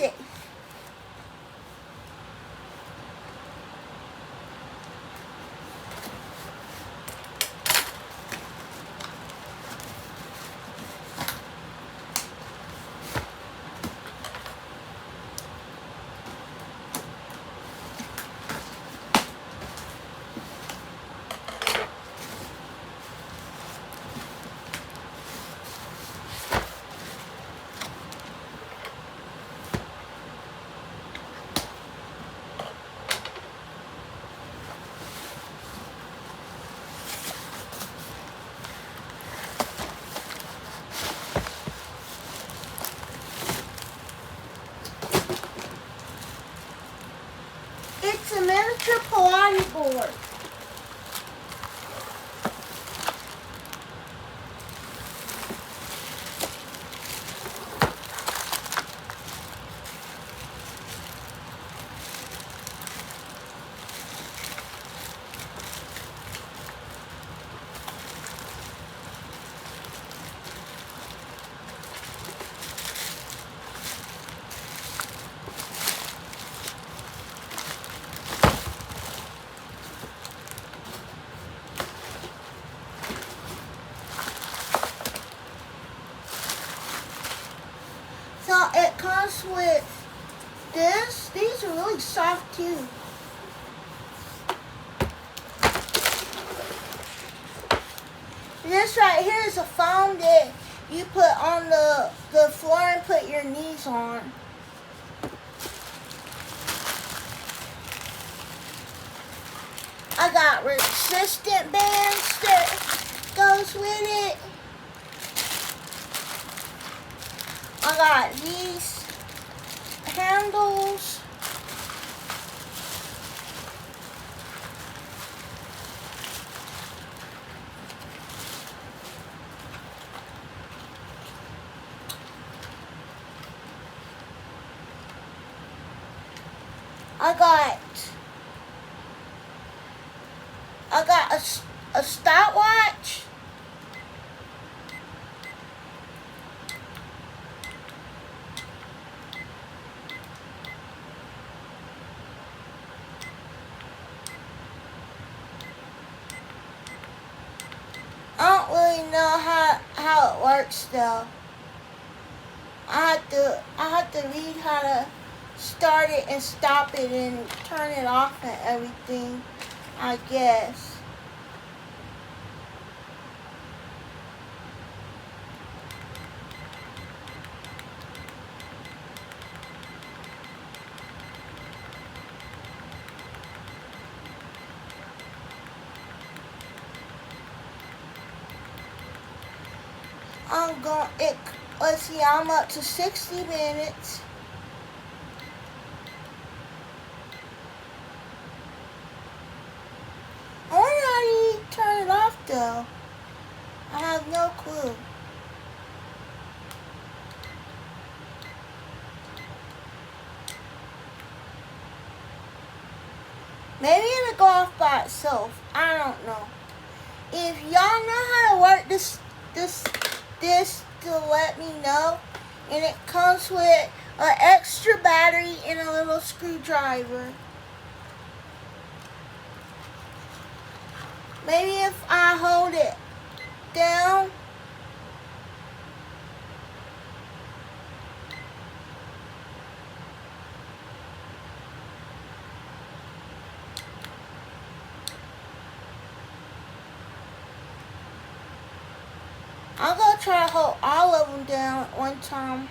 it. It's a miniature Pilates board. So it comes with this. These are really soft too. This right here is a foam that you put on the floor and put your knees on. I got resistant bands that goes with it. I got these handles. I got a stopwatch. I don't really know how it works though. I have to read how to start it and stop it and turn it off and everything, I guess. Let's see, I'm up to 60 minutes. I wonder how you turn it off though. I have no clue. Maybe it'll go off by itself. I don't know. If y'all know how to work this to let me know. And it comes with an extra battery and a little screwdriver. Maybe if I hold it down. I'm going to try to hold all of them down at one time.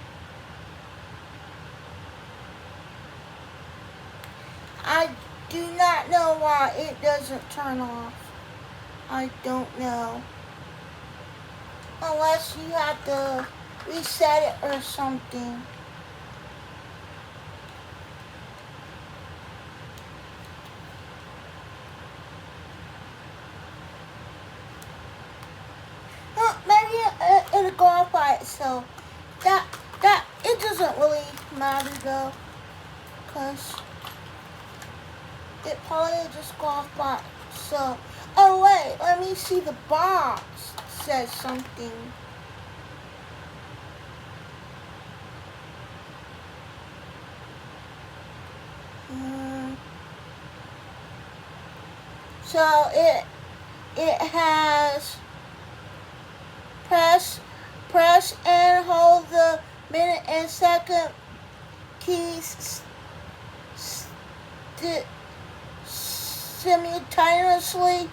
I do not know why it doesn't turn off. I don't know. Unless you have to reset it or something. It'll go off by itself. It doesn't really matter though, cause it probably will just go off by itself. Oh wait, let me see, the box says something. So it has press and hold the minute and second keys simultaneously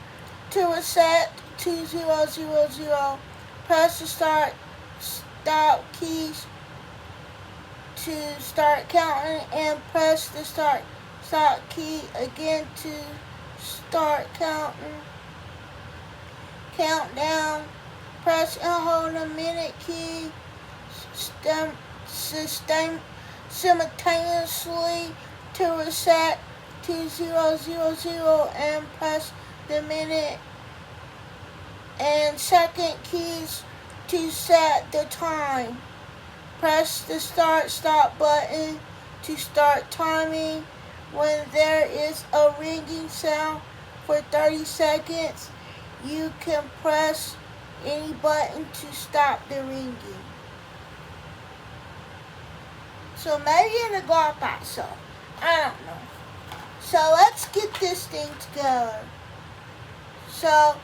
to reset to 000. Press the stop keys to start counting and press the stop key again to start countdown. Press and hold the minute key simultaneously to reset to 000 and press the minute and second keys to set the time. Press the stop button to start timing. When there is a ringing sound for 30 seconds, you can press any button to stop the ringing. So maybe it'll go out by itself. I don't know. So let's get this thing together. So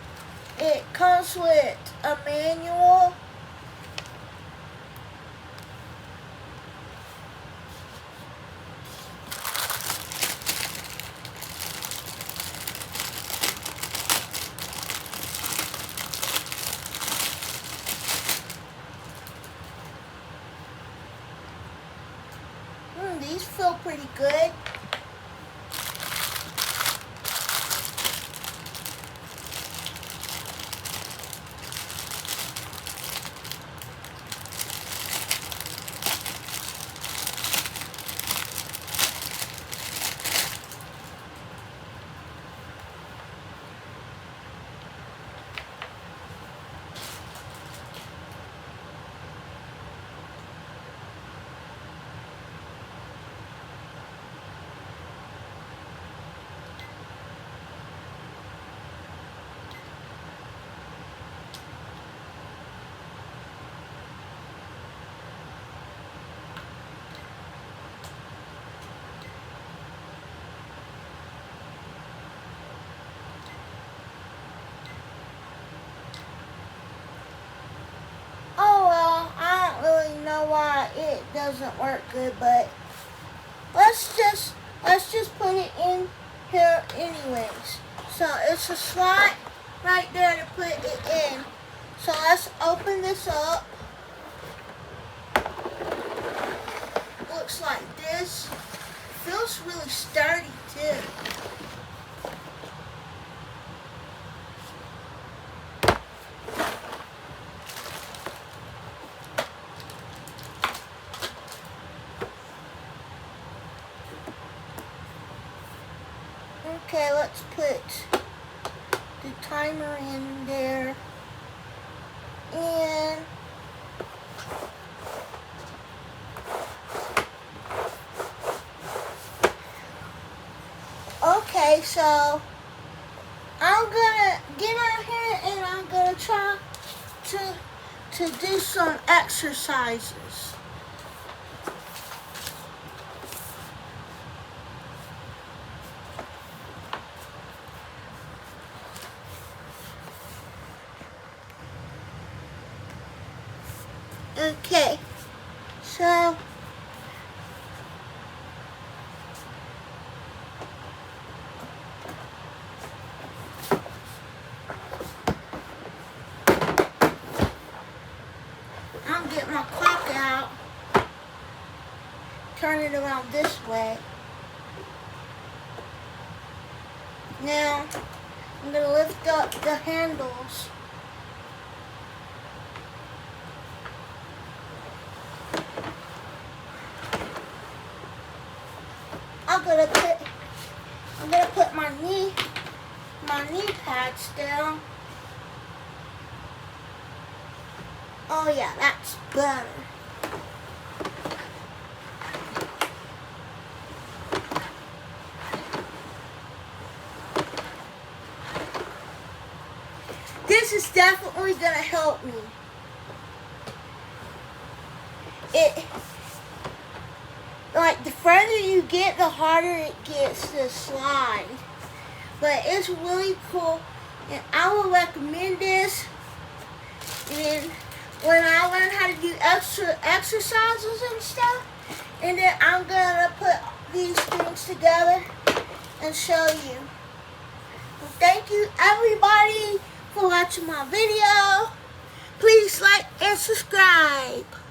it comes with a manual. These feel pretty good. Why it doesn't work good, but let's just put it in here anyways. So it's a slot right there to put it in. So let's open this up. Looks like this. Feels really sturdy too. Okay, let's put the timer in there. And okay, so I'm gonna get on here and I'm gonna try to do some exercises. Okay, so I'll get my clock out, turn it around this way. Now, I'm going to lift up the handles. I'm gonna put my knee pads down. Oh yeah, that's better. This is definitely gonna help me. Like, the further you get, the harder it gets to slide. but it's really cool, and I would recommend this. And then when I learn how to do extra exercises and stuff, and then I'm gonna put these things together and show you. Well, thank you everybody for watching my video. Please like and subscribe.